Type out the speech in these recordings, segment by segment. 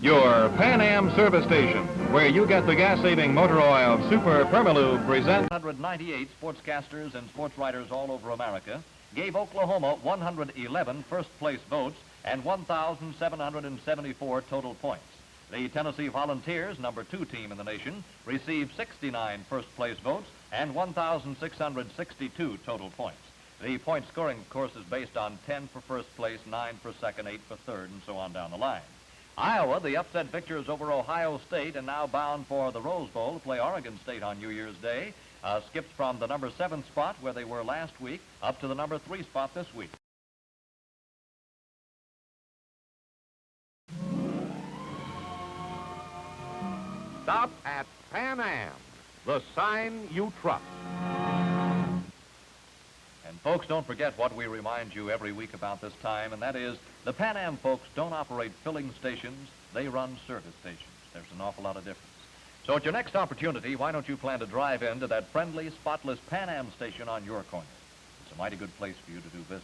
Your Pan Am service station, where you get the gas-saving motor oil Super Permalube, presents 198 sportscasters and sports writers all over America gave Oklahoma 111 first-place votes and 1,774 total points. The Tennessee Volunteers, number 2 team in the nation, received 69 first-place votes and 1,662 total points. The point scoring, of course, is based on 10 for first place, 9 for second, 8 for third, and so on down the line. Iowa, the upset victors over Ohio State, and now bound for the Rose Bowl to play Oregon State on New Year's Day, skipped from the number 7 spot where they were last week up to the number 3 spot this week. Stop at Pan Am, the sign you trust. And folks, don't forget what we remind you every week about this time, and that is the Pan Am folks don't operate filling stations, they run service stations. There's an awful lot of difference. So at your next opportunity, why don't you plan to drive into that friendly, spotless Pan Am station on your corner? It's a mighty good place for you to do business.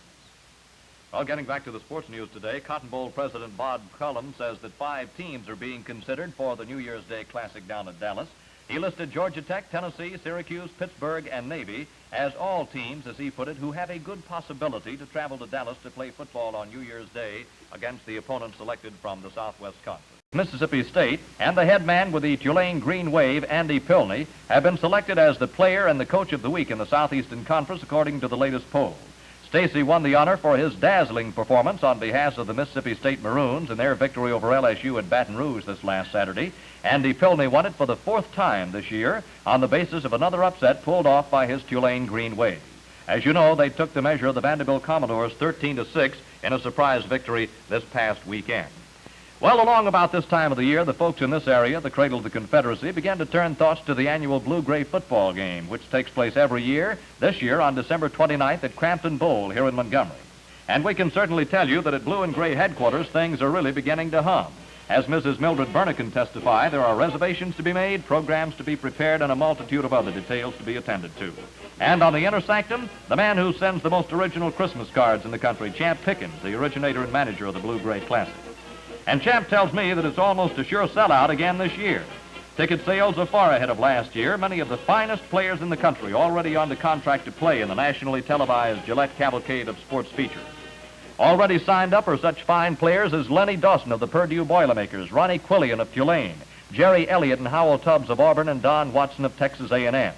Well, getting back to the sports news today, Cotton Bowl President Bob Cullum says that 5 teams are being considered for the New Year's Day Classic down at Dallas. He listed Georgia Tech, Tennessee, Syracuse, Pittsburgh, and Navy as all teams, as he put it, who have a good possibility to travel to Dallas to play football on New Year's Day against the opponents selected from the Southwest Conference. Mississippi State and the head man with the Tulane Green Wave, Andy Pilney, have been selected as the player and the coach of the week in the Southeastern Conference, according to the latest poll. Stacy won the honor for his dazzling performance on behalf of the Mississippi State Maroons in their victory over LSU at Baton Rouge this last Saturday. Andy Pilney won it for the 4th time this year on the basis of another upset pulled off by his Tulane Green Wave. As you know, they took the measure of the Vanderbilt Commodores 13-6 in a surprise victory this past weekend. Well, along about this time of the year, the folks in this area, the cradle of the Confederacy, began to turn thoughts to the annual Blue-Gray football game, which takes place every year, this year on December 29th at Crampton Bowl here in Montgomery. And we can certainly tell you that at Blue and Gray headquarters, things are really beginning to hum. As Mrs. Mildred Berner can testify, there are reservations to be made, programs to be prepared, and a multitude of other details to be attended to. And on the inner sanctum, the man who sends the most original Christmas cards in the country, Champ Pickens, the originator and manager of the Blue-Gray Classic. And Champ tells me that it's almost a sure sellout again this year. Ticket sales are far ahead of last year. Many of the finest players in the country already under contract to play in the nationally televised Gillette Cavalcade of sports features. Already signed up are such fine players as Lenny Dawson of the Purdue Boilermakers, Ronnie Quillian of Tulane, Jerry Elliott and Howell Tubbs of Auburn, and Don Watson of Texas A&M.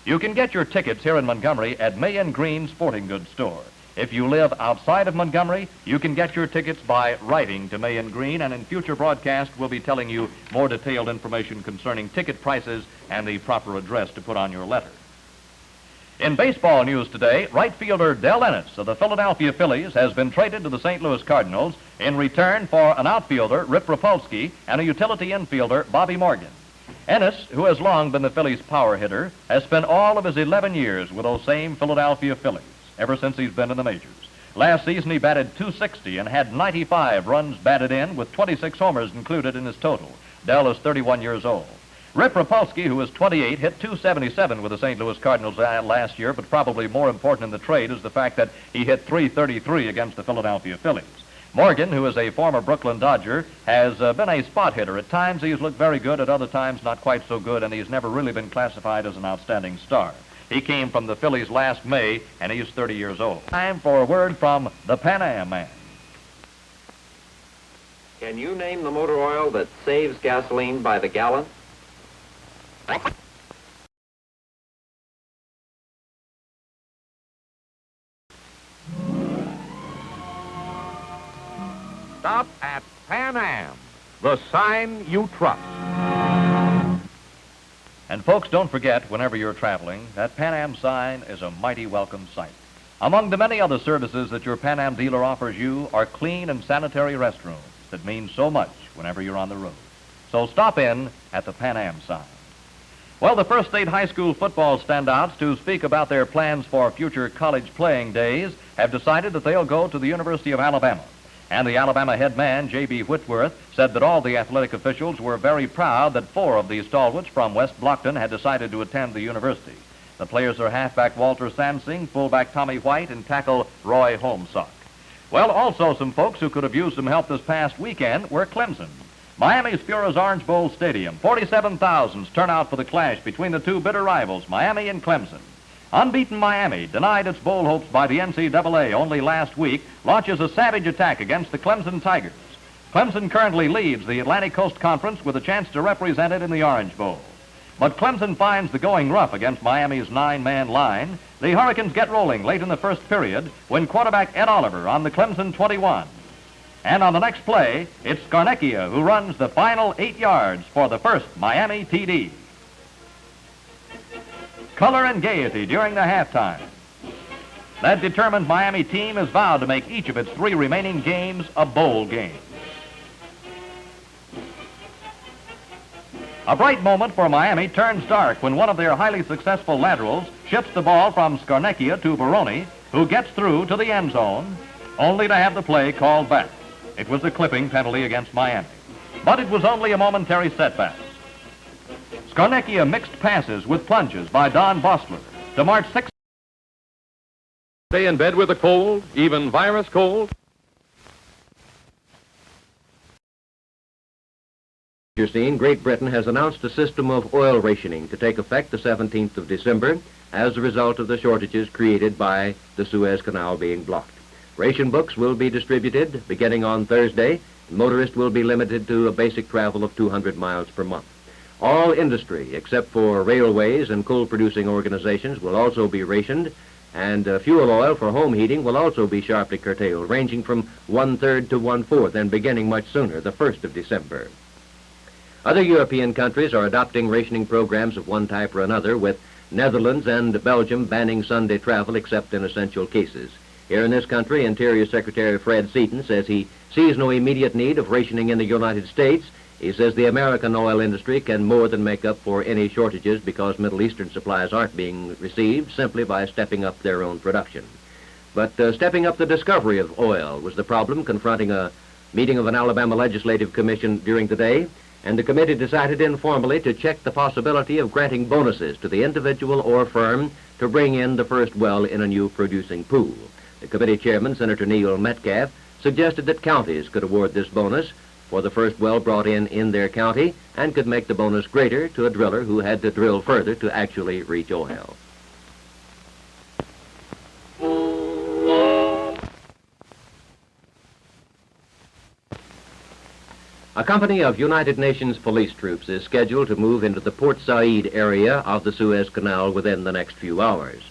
You can get your tickets here in Montgomery at May and Green Sporting Goods Store. If you live outside of Montgomery, you can get your tickets by writing to May and Green, and in future broadcasts, we'll be telling you more detailed information concerning ticket prices and the proper address to put on your letter. In baseball news today, right fielder Del Ennis of the Philadelphia Phillies has been traded to the St. Louis Cardinals in return for an outfielder, Rip Rapolsky, and a utility infielder, Bobby Morgan. Ennis, who has long been the Phillies' power hitter, has spent all of his 11 years with those same Philadelphia Phillies, ever since he's been in the majors. Last season, he batted .260 and had 95 runs batted in, with 26 homers included in his total. Del is 31 years old. Rip Rapolsky, who is 28, hit .277 with the St. Louis Cardinals last year, but probably more important in the trade is the fact that he hit .333 against the Philadelphia Phillies. Morgan, who is a former Brooklyn Dodger, has been a spot hitter. At times, he's looked very good. At other times, not quite so good, and he's never really been classified as an outstanding star. He came from the Phillies last May, and he's 30 years old. Time for a word from the Pan Am man. Can you name the motor oil that saves gasoline by the gallon? Stop at Pan Am, the sign you trust. And folks, don't forget, whenever you're traveling, that Pan Am sign is a mighty welcome sight. Among the many other services that your Pan Am dealer offers you are clean and sanitary restrooms that mean so much whenever you're on the road. So stop in at the Pan Am sign. Well, the First State High School football standouts to speak about their plans for future college playing days have decided that they'll go to the University of Alabama. And the Alabama head man, J.B. Whitworth, said that all the athletic officials were very proud that 4 of these stalwarts from West Blockton had decided to attend the university. The players are halfback Walter Sansing, fullback Tommy White, and tackle Roy Holmsock. Well, also some folks who could have used some help this past weekend were Clemson. Miami's Fura's Orange Bowl Stadium. 47,000's turnout for the clash between the two bitter rivals, Miami and Clemson. Unbeaten Miami, denied its bowl hopes by the NCAA only last week, launches a savage attack against the Clemson Tigers. Clemson currently leads the Atlantic Coast Conference with a chance to represent it in the Orange Bowl. But Clemson finds the going rough against Miami's 9-man line. The Hurricanes get rolling late in the first period when quarterback Ed Oliver on the Clemson 21. And on the next play, it's Scarnecchia who runs the final 8 yards for the first Miami TD. Color and gaiety during the halftime. That determined Miami team has vowed to make each of its 3 remaining games a bowl game. A bright moment for Miami turns dark when one of their highly successful laterals shifts the ball from Scarnecchia to Baroni, who gets through to the end zone, only to have the play called back. It was a clipping penalty against Miami. But it was only a momentary setback. Scarnecchia mixed passes with plunges by Don Bostler to march 6. Stay in bed with a cold, even virus cold. You're seeing Great Britain has announced a system of oil rationing to take effect the 17th of December as a result of the shortages created by the Suez Canal being blocked. Ration books will be distributed beginning on Thursday. Motorists will be limited to a basic travel of 200 miles per month. All industry, except for railways and coal-producing organizations, will also be rationed, and fuel oil for home heating will also be sharply curtailed, ranging from 1/3 to 1/4 and beginning much sooner, the 1st of December. Other European countries are adopting rationing programs of one type or another, with Netherlands and Belgium banning Sunday travel except in essential cases. Here in this country, Interior Secretary Fred Seaton says he sees no immediate need of rationing in the United States. He says the American oil industry can more than make up for any shortages because Middle Eastern supplies aren't being received simply by stepping up their own production. But stepping up the discovery of oil was the problem confronting a meeting of an Alabama Legislative Commission during the day, and the committee decided informally to check the possibility of granting bonuses to the individual or firm to bring in the first well in a new producing pool. The committee chairman, Senator Neil Metcalf, suggested that counties could award this bonus for the first well brought in their county and could make the bonus greater to a driller who had to drill further to actually reach oil. A company of United Nations police troops is scheduled to move into the Port Said area of the Suez Canal within the next few hours.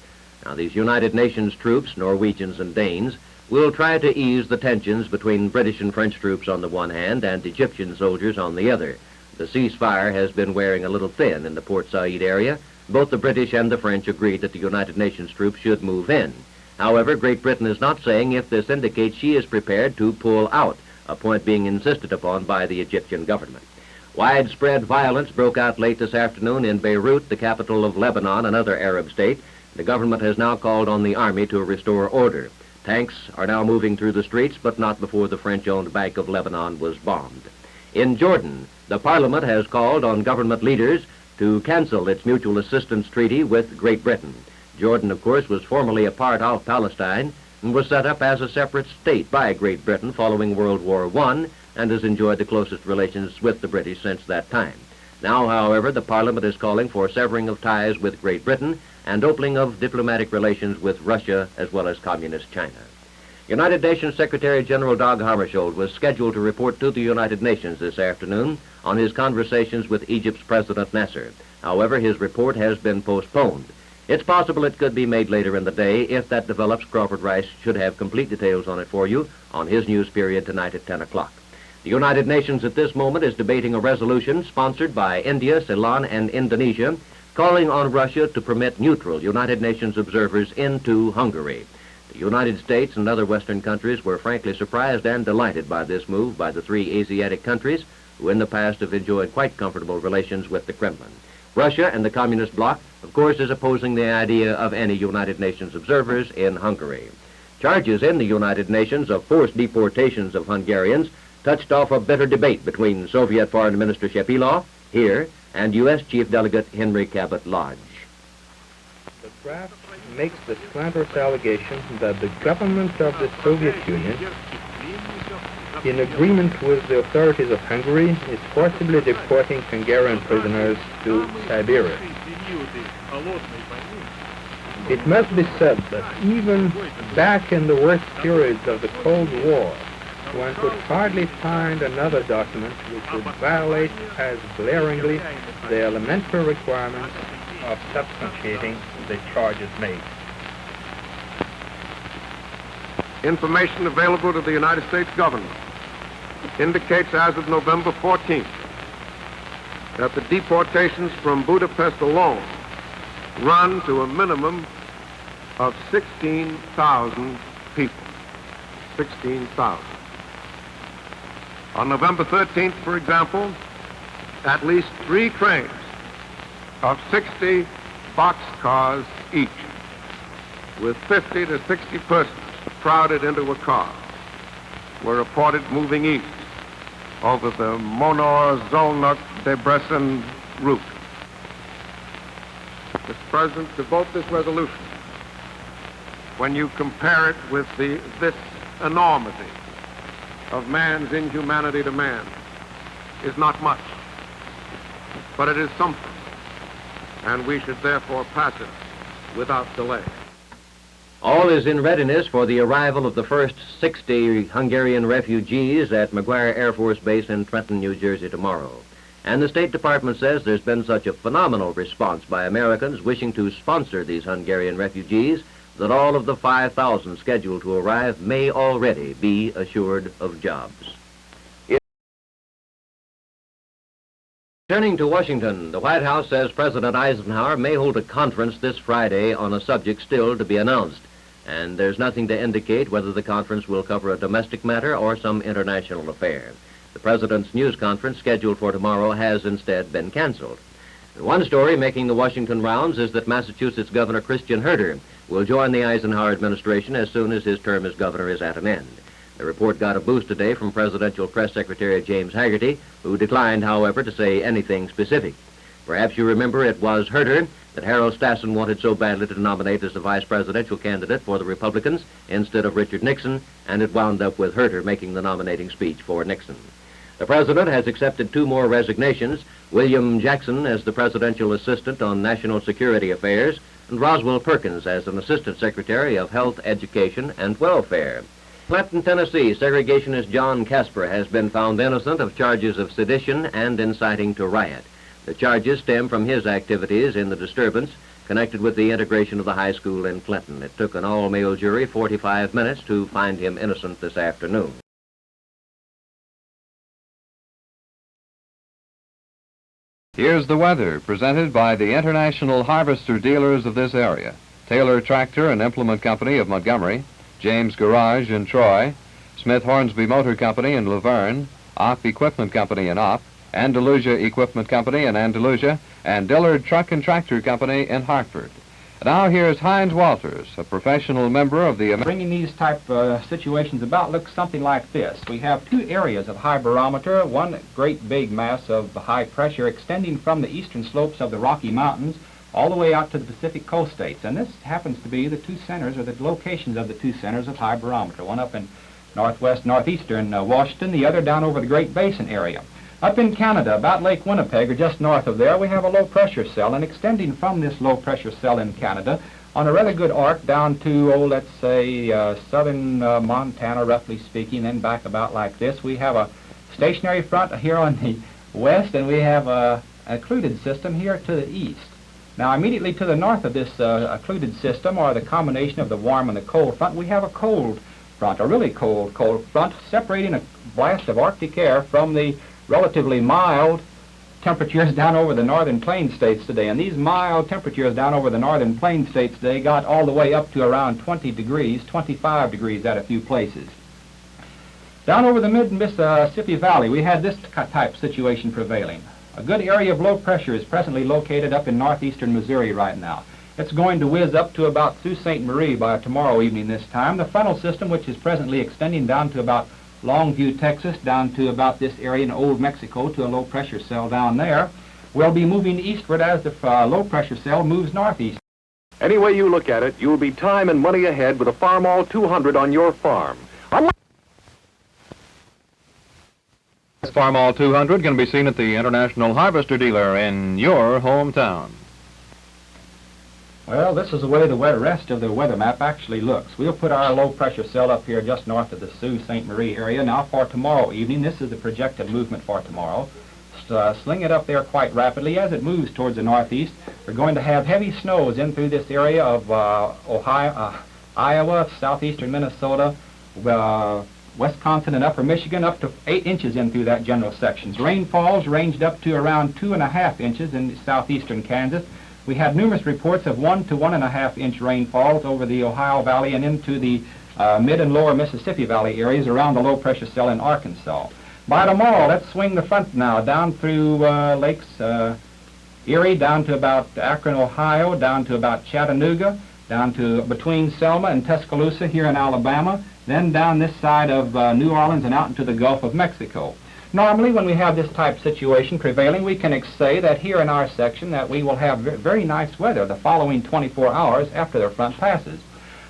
Now, these United Nations troops, Norwegians and Danes, will try to ease the tensions between British and French troops on the one hand and Egyptian soldiers on the other. The ceasefire has been wearing a little thin in the Port Said area. Both the British and the French agreed that the United Nations troops should move in. However, Great Britain is not saying if this indicates she is prepared to pull out, a point being insisted upon by the Egyptian government. Widespread violence broke out late this afternoon in Beirut, the capital of Lebanon, another Arab state. The government has now called on the army to restore order. Tanks are now moving through the streets, but not before the French-owned Bank of Lebanon was bombed. In Jordan, the parliament has called on government leaders to cancel its mutual assistance treaty with Great Britain. Jordan, of course, was formerly a part of Palestine and was set up as a separate state by Great Britain following World War I and has enjoyed the closest relations with the British since that time. Now, however, the Parliament is calling for severing of ties with Great Britain and opening of diplomatic relations with Russia as well as Communist China. United Nations Secretary General Dag Hammarskjöld was scheduled to report to the United Nations this afternoon on his conversations with Egypt's President Nasser. However, his report has been postponed. It's possible it could be made later in the day. If that develops, Crawford Rice should have complete details on it for you on his news period tonight at 10 o'clock. The United Nations at this moment is debating a resolution sponsored by India, Ceylon, and Indonesia, calling on Russia to permit neutral United Nations observers into Hungary. The United States and other Western countries were frankly surprised and delighted by this move by the 3 Asiatic countries, who in the past have enjoyed quite comfortable relations with the Kremlin. Russia and the Communist bloc, of course, is opposing the idea of any United Nations observers in Hungary. Charges in the United Nations of forced deportations of Hungarians touched off a bitter debate between Soviet Foreign Minister Shepilov, here, and U.S. Chief Delegate Henry Cabot Lodge. The draft makes the slanderous allegation that the government of the Soviet Union in agreement with the authorities of Hungary, is forcibly deporting Hungarian prisoners to Siberia. It must be said that even back in the worst periods of the Cold War, one could hardly find another document which would violate as glaringly the elementary requirements of substantiating the charges made. Information available to the United States government indicates as of November 14th that the deportations from Budapest alone run to a minimum of 16,000 people. 16,000. On November 13th, for example, at least 3 trains of 60 boxcars each, with 50 to 60 persons crowded into a car, were reported moving east over the Monor-Zolnok-Debrecen route. Mr. President, to vote this resolution, when you compare it with this enormity of man's inhumanity to man, is not much, but it is something, and we should therefore pass it without delay. All is in readiness for the arrival of the first 60 Hungarian refugees at McGuire Air Force Base in Trenton, New Jersey tomorrow. And the State Department says there's been such a phenomenal response by Americans wishing to sponsor these Hungarian refugees that all of the 5,000 scheduled to arrive may already be assured of jobs. Turning to Washington, the White House says President Eisenhower may hold a conference this Friday on a subject still to be announced, and there's nothing to indicate whether the conference will cover a domestic matter or some international affair. The President's news conference scheduled for tomorrow has instead been canceled. And one story making the Washington rounds is that Massachusetts Governor Christian Herter will join the Eisenhower administration as soon as his term as governor is at an end. The report got a boost today from Presidential Press Secretary James Hagerty, who declined, however, to say anything specific. Perhaps you remember it was Herter that Harold Stassen wanted so badly to nominate as the vice presidential candidate for the Republicans instead of Richard Nixon, and it wound up with Herter making the nominating speech for Nixon. The President has accepted 2 more resignations, William Jackson as the Presidential Assistant on National Security Affairs, and Roswell Perkins as an Assistant Secretary of Health, Education, and Welfare. Clinton, Tennessee, segregationist John Casper has been found innocent of charges of sedition and inciting to riot. The charges stem from his activities in the disturbance connected with the integration of the high school in Clinton. It took an all-male jury 45 minutes to find him innocent this afternoon. Here's the weather, presented by the International Harvester Dealers of this area. Taylor Tractor and Implement Company of Montgomery, James Garage in Troy, Smith Hornsby Motor Company in Laverne, Opp Equipment Company in Opp, Andalusia Equipment Company in Andalusia, and Dillard Truck and Tractor Company in Hartford. Now here's Heinz Walters, a professional member of the... Bringing these type situations about looks something like this. We have 2 areas of high barometer, one great big mass of high pressure extending from the eastern slopes of the Rocky Mountains all the way out to the Pacific coast states. And this happens to be the 2 centers, or the locations of the 2 centers of high barometer, one up in northwestern Washington, the other down over the Great Basin area. Up in Canada, about Lake Winnipeg, or just north of there, we have a low-pressure cell, and extending from this low-pressure cell in Canada on a rather good arc down to, let's say, southern Montana, roughly speaking, then back about like this. We have a stationary front here on the west, and we have a occluded system here to the east. Now, immediately to the north of this occluded system, or the combination of the warm and the cold front, we have a cold front, a really cold front, separating a blast of Arctic air from the relatively mild temperatures down over the northern plain states today. And these mild temperatures down over the northern plain states today got all the way up to around 20 degrees, 25 degrees at a few places. Down over the mid-Mississippi Valley, we had this type situation prevailing. A good area of low pressure is presently located up in northeastern Missouri right now. It's going to whiz up to about Sault Ste. Marie by tomorrow evening this time. The frontal system, which is presently extending down to about Longview, Texas, down to about this area in Old Mexico to a low-pressure cell down there, will be moving eastward as the low-pressure cell moves northeast. Any way you look at it, you'll be time and money ahead with a Farmall 200 on your farm. Farmall 200 can be seen at the International Harvester Dealer in your hometown. Well, this is the way the rest of the weather map actually looks. We'll put our low pressure cell up here just north of the Sault Ste. Marie area. Now for tomorrow evening, this is the projected movement for tomorrow. Sling it up there quite rapidly as it moves towards the northeast. We're going to have heavy snows in through this area of Iowa, southeastern Minnesota, Wisconsin and upper Michigan, up to 8 inches in through that general sections. Rainfalls ranged up to around 2.5 inches in southeastern Kansas. We had numerous reports of 1 to 1.5 inch rainfalls over the Ohio Valley and into the mid and lower Mississippi Valley areas around the low pressure cell in Arkansas. By tomorrow, let's swing the front now down through Lakes Erie, down to about Akron, Ohio, down to about Chattanooga, down to between Selma and Tuscaloosa here in Alabama, then down this side of New Orleans and out into the Gulf of Mexico. Normally, when we have this type situation prevailing, we can say that here in our section that we will have very nice weather the following 24 hours after the front passes.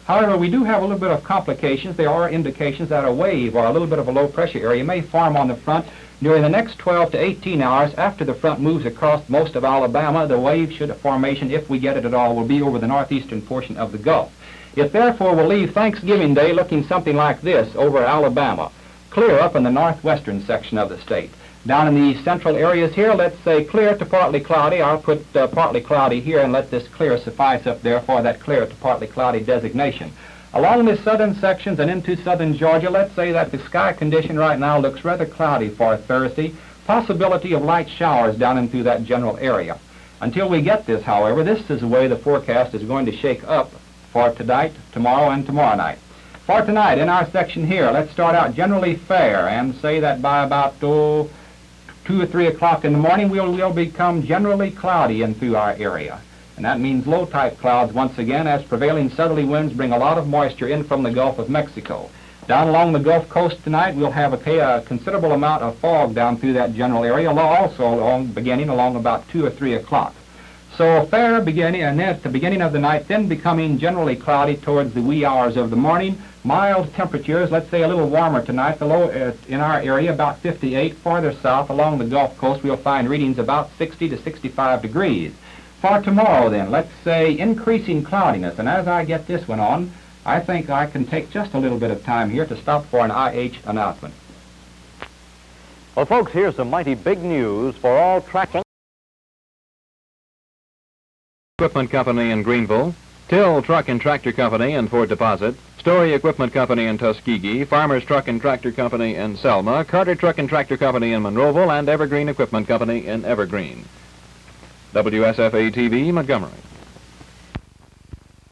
However, we do have a little bit of complications. There are indications that a wave or a little bit of a low pressure area may form on the front during the next 12 to 18 hours after the front moves across most of Alabama. The wave formation, if we get it at all, will be over the northeastern portion of the Gulf. It therefore will leave Thanksgiving Day looking something like this over Alabama. Clear up in the northwestern section of the state. Down in the central areas here, let's say clear to partly cloudy. I'll put partly cloudy here and let this clear suffice up there for that clear to partly cloudy designation. Along the southern sections and into southern Georgia, let's say that the sky condition right now looks rather cloudy for Thursday. Possibility of light showers down into that general area. Until we get this, however, this is the way the forecast is going to shake up for tonight, tomorrow, and tomorrow night. For tonight, in our section here, let's start out generally fair and say that by about 2 or 3 o'clock in the morning, we'll become generally cloudy in through our area. And that means low-type clouds once again, as prevailing southerly winds bring a lot of moisture in from the Gulf of Mexico. Down along the Gulf Coast tonight, we'll have a considerable amount of fog down through that general area, also beginning along about 2 or 3 o'clock. So fair beginning, and then at the beginning of the night, then becoming generally cloudy towards the wee hours of the morning. Mild temperatures, let's say a little warmer tonight. The low in our area about 58. Farther south along the Gulf Coast, we'll find readings about 60 to 65 degrees. For tomorrow then, let's say increasing cloudiness. And as I get this one on, I think I can take just a little bit of time here to stop for an IH announcement. Well, folks, here's some mighty big news for all tracking. Equipment Company in Greenville, Till Truck and Tractor Company in Fort Deposit, Story Equipment Company in Tuskegee, Farmers Truck and Tractor Company in Selma, Carter Truck and Tractor Company in Monroeville, and Evergreen Equipment Company in Evergreen. WSFA TV, Montgomery.